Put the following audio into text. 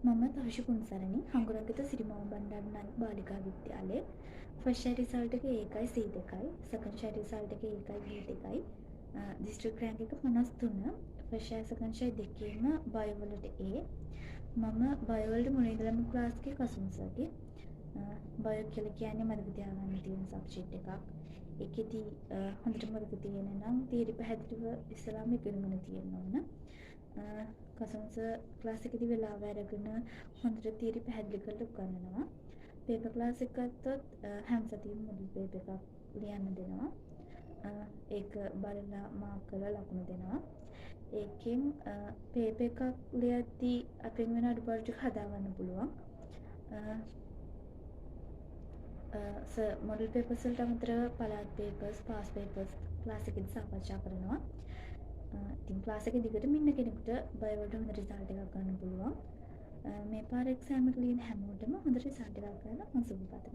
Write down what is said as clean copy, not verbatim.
මම තරුෂි පුන්සරණි හංගුරංගිත සිරිමාව බණ්ඩාරනායක බාලිකා විද්‍යාලයේ first share result එක A1 C2යි සෙකන්ඩ් ෂෙයාර් රිසල්ට් එක A1 B2යි දිස්ත්‍රික් රෑන්ක් එක 53 ෆස්ට් ෂෙයාර් සෙකන්ඩ් ෂෙයාර් දෙකේම බයෝ වලට A මම බයෝ වලට මුලින් ඉඳලම ක්ලාස් එකේ කසුන්සර්ගේ බයෝ කියලා කියන්නේ මතක තියාගන්න තියෙන සබ්ජෙක්ට් එකක් ඒකෙදි හොඳට මතක තියෙන නම් තීරි පැහැදිලිව ඉස්සලාම ඉගෙනගෙන තියෙන්න ඕන කසන්ස ක්ලාස් එකේදී වෙලාව අරගෙන හොඳට තියරි පැහැදිලි කරලා උගන්වනවා. පේපර් ක්ලාස් එක ගත්තොත් හැම සතියෙම මොඩල් පේපර් එකක් ලියන්න දෙනවා. ඒක බලලා මාක් කරලා ලකුණු දෙනවා. ඒකෙන් පේපර් එකක් ලියද්දී අපෙන් වෙන අඩුපාඩු ටික හදාගන්න පුළුවන්. මොඩල් පේපර්ස් වලට අමතරව පළාත් පේපර්ස්, පාස් පේපර්ස් ක්ලාස් එකේදී සාකච්ඡා කරනවා. ඉතින් ක්ලාස් එකේ දිගටම ඉන්න කෙනෙකුට බයෝ වලට හොඳ රිසල්ට් එකක් ගන්න පුළුවන්. මේ පාර එක්සෑම් එක ලියන හැමෝටම හොඳ රිසල්ට් එකක් ගන්න මම සුබ පතනවා.